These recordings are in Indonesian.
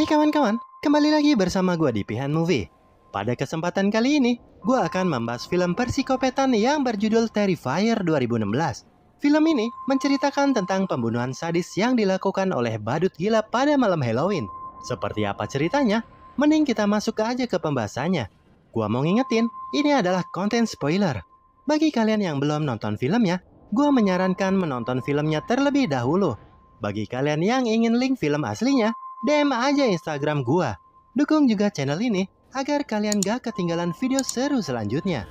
Hai kawan-kawan, kembali lagi bersama gue di Pihan Movie. Pada kesempatan kali ini, gue akan membahas film persikopetan yang berjudul Terrifier 2016. Film ini menceritakan tentang pembunuhan sadis yang dilakukan oleh badut gila pada malam Halloween. Seperti apa ceritanya? Mending kita masuk aja ke pembahasannya. Gue mau ngingetin, ini adalah konten spoiler. Bagi kalian yang belum nonton filmnya, gue menyarankan menonton filmnya terlebih dahulu. Bagi kalian yang ingin link film aslinya, DM aja Instagram gua. Dukung juga channel ini agar kalian gak ketinggalan video seru selanjutnya.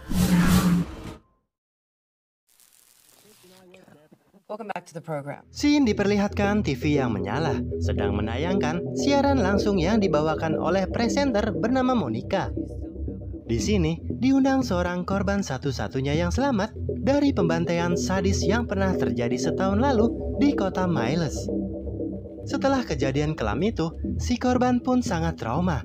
Welcome back to the program. Scene diperlihatkan TV yang menyala, sedang menayangkan siaran langsung yang dibawakan oleh presenter bernama Monica. Di sini diundang seorang korban satu-satunya yang selamat dari pembantaian sadis yang pernah terjadi setahun lalu di kota Miles. Setelah kejadian kelam itu, si korban pun sangat trauma.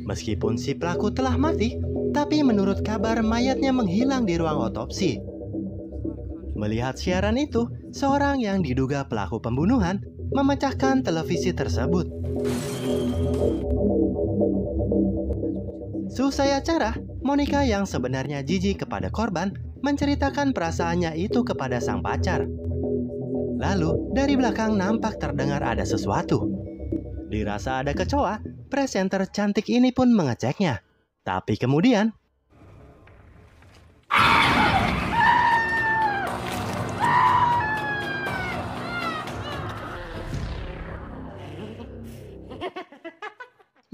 Meskipun si pelaku telah mati, tapi menurut kabar mayatnya menghilang di ruang otopsi. Melihat siaran itu, seorang yang diduga pelaku pembunuhan memecahkan televisi tersebut. Selesai acara, Monica yang sebenarnya jijik kepada korban menceritakan perasaannya itu kepada sang pacar. Lalu, dari belakang nampak terdengar ada sesuatu. Dirasa ada kecoa, presenter cantik ini pun mengeceknya. Tapi kemudian...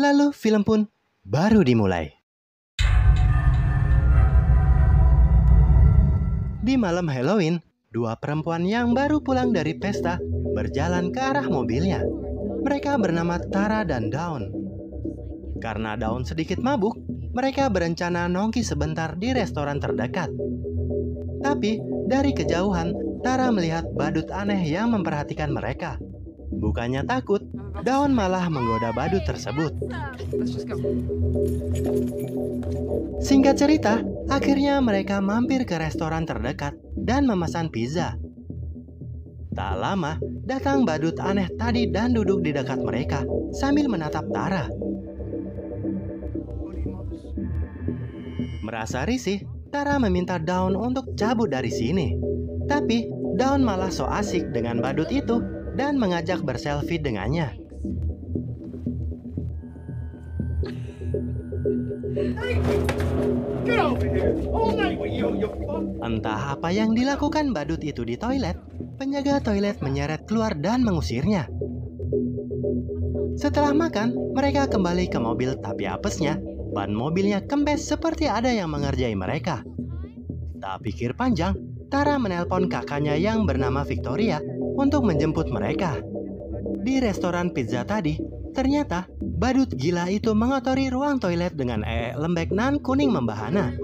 Lalu film pun baru dimulai. Di malam Halloween, dua perempuan yang baru pulang dari pesta berjalan ke arah mobilnya. Mereka bernama Tara dan Dawn. Karena Dawn sedikit mabuk, mereka berencana nongki sebentar di restoran terdekat. Tapi dari kejauhan, Tara melihat badut aneh yang memperhatikan mereka. Bukannya takut, Dawn malah menggoda badut tersebut. Singkat cerita, akhirnya mereka mampir ke restoran terdekat dan memesan pizza. Tak lama, datang badut aneh tadi dan duduk di dekat mereka sambil menatap Tara. Merasa risih, Tara meminta Dawn untuk cabut dari sini. Tapi, Dawn malah so asik dengan badut itu dan mengajak berselfie dengannya. Entah apa yang dilakukan badut itu di toilet, penjaga toilet menyeret keluar dan mengusirnya. Setelah makan, mereka kembali ke mobil tapi apesnya, ban mobilnya kempes seperti ada yang mengerjai mereka. Tak pikir panjang, Tara menelpon kakaknya yang bernama Victoria untuk menjemput mereka. Di restoran pizza tadi, ternyata badut gila itu mengotori ruang toilet dengan lembek nan kuning membahana.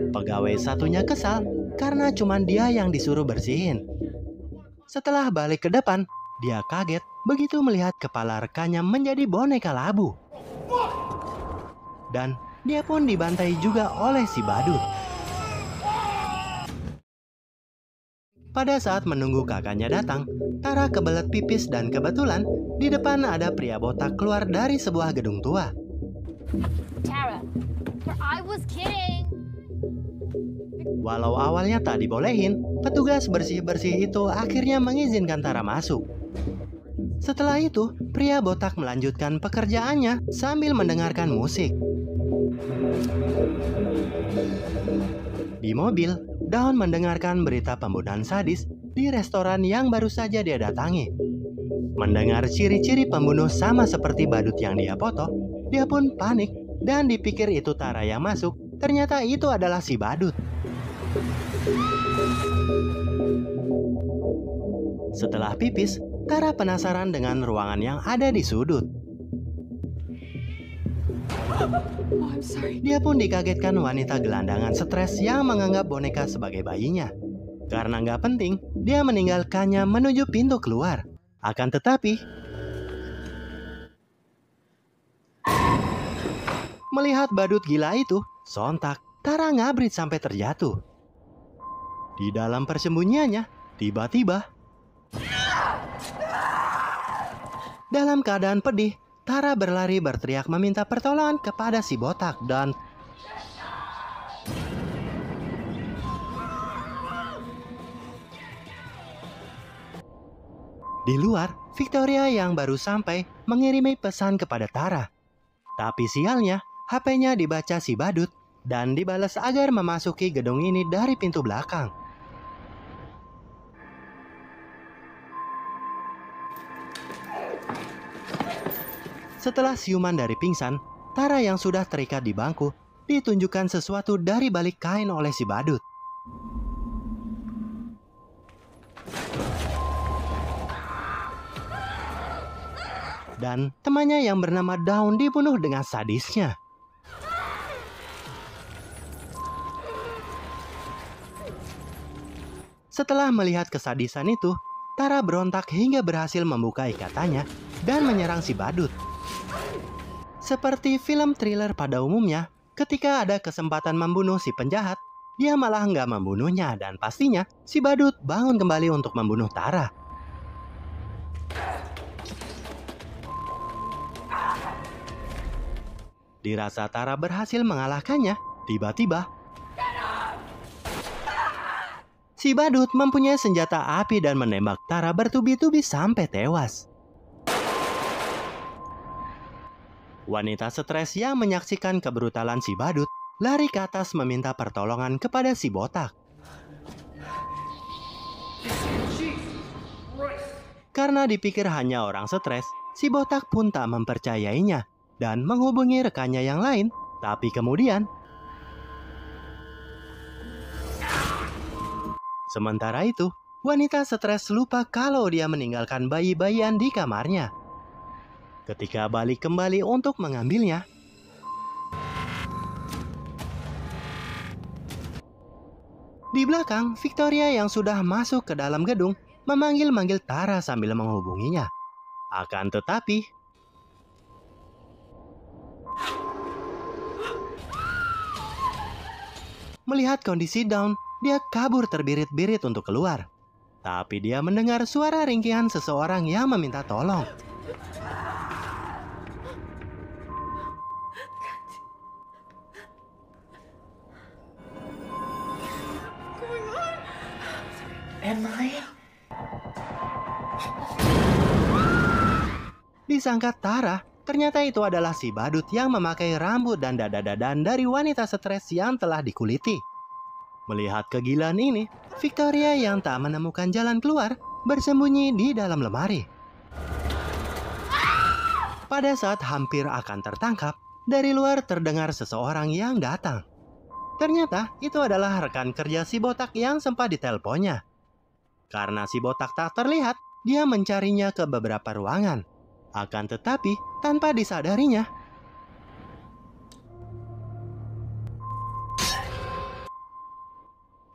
Pegawai satunya kesal karena cuma dia yang disuruh bersihin. Setelah balik ke depan, dia kaget begitu melihat kepala rekannya menjadi boneka labu. Dan dia pun dibantai juga oleh si badut. Pada saat menunggu kakaknya datang, Tara kebelet pipis dan kebetulan di depan ada pria botak keluar dari sebuah gedung tua. Tara, I was kidding. Walau awalnya tak dibolehin, petugas bersih-bersih itu akhirnya mengizinkan Tara masuk. Setelah itu, pria botak melanjutkan pekerjaannya sambil mendengarkan musik. Di mobil, Dawn mendengarkan berita pembunuhan sadis di restoran yang baru saja dia datangi. Mendengar ciri-ciri pembunuh sama seperti badut yang dia foto, dia pun panik dan dipikir itu Tara yang masuk. Ternyata itu adalah si badut. Setelah pipis, Tara penasaran dengan ruangan yang ada di sudut. Dia pun dikagetkan wanita gelandangan stres yang menganggap boneka sebagai bayinya. Karena nggak penting, dia meninggalkannya menuju pintu keluar. Akan tetapi, melihat badut gila itu, sontak Tara ngabrit sampai terjatuh. Di dalam persembunyiannya, tiba-tiba Dalam keadaan pedih, Tara berlari berteriak meminta pertolongan kepada si botak dan di luar, Victoria yang baru sampai mengirimi pesan kepada Tara. Tapi sialnya, HP-nya dibaca si badut dan dibalas agar memasuki gedung ini dari pintu belakang. Setelah siuman dari pingsan, Tara yang sudah terikat di bangku ditunjukkan sesuatu dari balik kain oleh si badut. Dan temannya yang bernama Dawn dibunuh dengan sadisnya. Setelah melihat kesadisan itu, Tara berontak hingga berhasil membuka ikatannya dan menyerang si badut. Seperti film thriller pada umumnya, ketika ada kesempatan membunuh si penjahat, dia malah nggak membunuhnya dan pastinya si badut bangun kembali untuk membunuh Tara. Dirasa Tara berhasil mengalahkannya, tiba-tiba si badut mempunyai senjata api dan menembak Tara bertubi-tubi sampai tewas. Wanita stres yang menyaksikan kebrutalan si badut lari ke atas meminta pertolongan kepada si botak. Karena dipikir hanya orang stres, si botak pun tak mempercayainya dan menghubungi rekannya yang lain. Tapi kemudian, sementara itu, wanita stres lupa kalau dia meninggalkan bayi-bayian di kamarnya. Ketika balik kembali untuk mengambilnya, di belakang, Victoria yang sudah masuk ke dalam gedung memanggil-manggil Tara sambil menghubunginya. Akan tetapi, melihat kondisi Dawn, dia kabur terbirit-birit untuk keluar. Tapi dia mendengar suara ringkihan seseorang yang meminta tolong. Disangka Tara, ternyata itu adalah si badut yang memakai rambut dan dada-dadan dari wanita stres yang telah dikuliti. Melihat kegilaan ini, Victoria yang tak menemukan jalan keluar bersembunyi di dalam lemari. Pada saat hampir akan tertangkap, dari luar terdengar seseorang yang datang. Ternyata itu adalah rekan kerja si botak yang sempat diteleponnya. Karena si botak tak terlihat, dia mencarinya ke beberapa ruangan. Akan tetapi, tanpa disadarinya,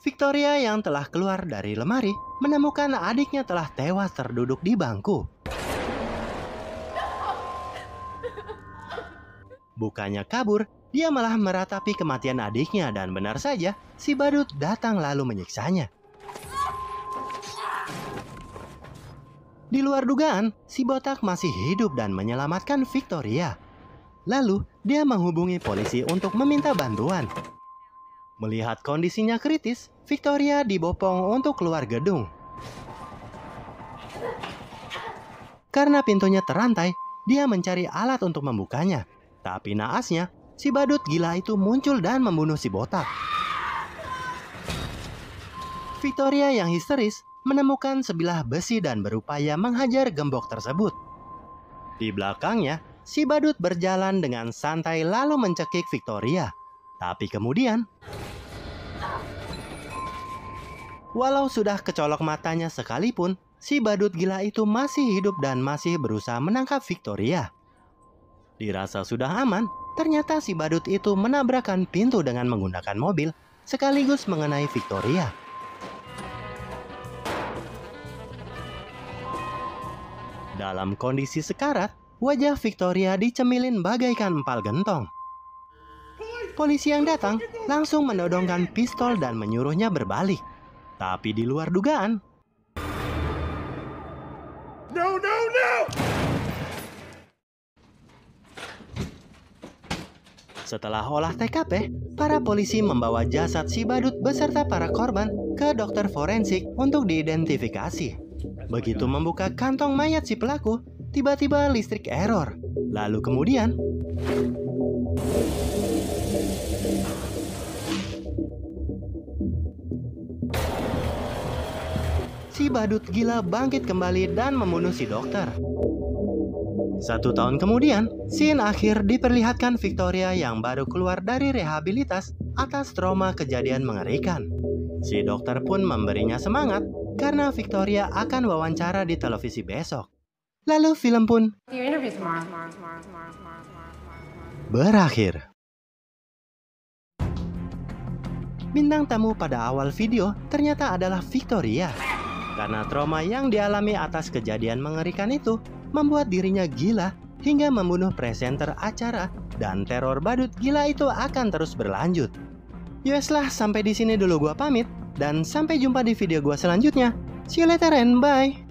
Victoria yang telah keluar dari lemari menemukan adiknya telah tewas terduduk di bangku. Bukannya kabur, dia malah meratapi kematian adiknya dan benar saja, si badut datang lalu menyiksanya. Di luar dugaan, si botak masih hidup dan menyelamatkan Victoria. Lalu, dia menghubungi polisi untuk meminta bantuan. Melihat kondisinya kritis, Victoria dibopong untuk keluar gedung. Karena pintunya terantai, dia mencari alat untuk membukanya. Tapi naasnya, si badut gila itu muncul dan membunuh si botak. Victoria yang histeris menemukan sebilah besi dan berupaya menghajar gembok tersebut. Di belakangnya, si badut berjalan dengan santai lalu mencekik Victoria. Tapi kemudian, walau sudah kecolok matanya sekalipun, si badut gila itu masih hidup dan masih berusaha menangkap Victoria. Dirasa sudah aman, ternyata si badut itu menabrakkan pintu dengan menggunakan mobil, sekaligus mengenai Victoria. Dalam kondisi sekarat, wajah Victoria dicemilin bagaikan empal gentong. Polisi yang datang langsung menodongkan pistol dan menyuruhnya berbalik. Tapi di luar dugaan, Setelah olah TKP, para polisi membawa jasad si badut beserta para korban ke dokter forensik untuk diidentifikasi. Begitu membuka kantong mayat si pelaku, tiba-tiba listrik error. Lalu kemudian, si badut gila bangkit kembali dan membunuh si dokter. 1 tahun kemudian, scene akhir diperlihatkan Victoria yang baru keluar dari rehabilitas atas trauma kejadian mengerikan. Si dokter pun memberinya semangat karena Victoria akan wawancara di televisi besok. Lalu film pun berakhir. Bintang tamu pada awal video ternyata adalah Victoria. Karena trauma yang dialami atas kejadian mengerikan itu membuat dirinya gila hingga membunuh presenter acara, dan teror badut gila itu akan terus berlanjut. Yeslah, sampai di sini dulu gua pamit dan sampai jumpa di video gua selanjutnya. See you later and bye.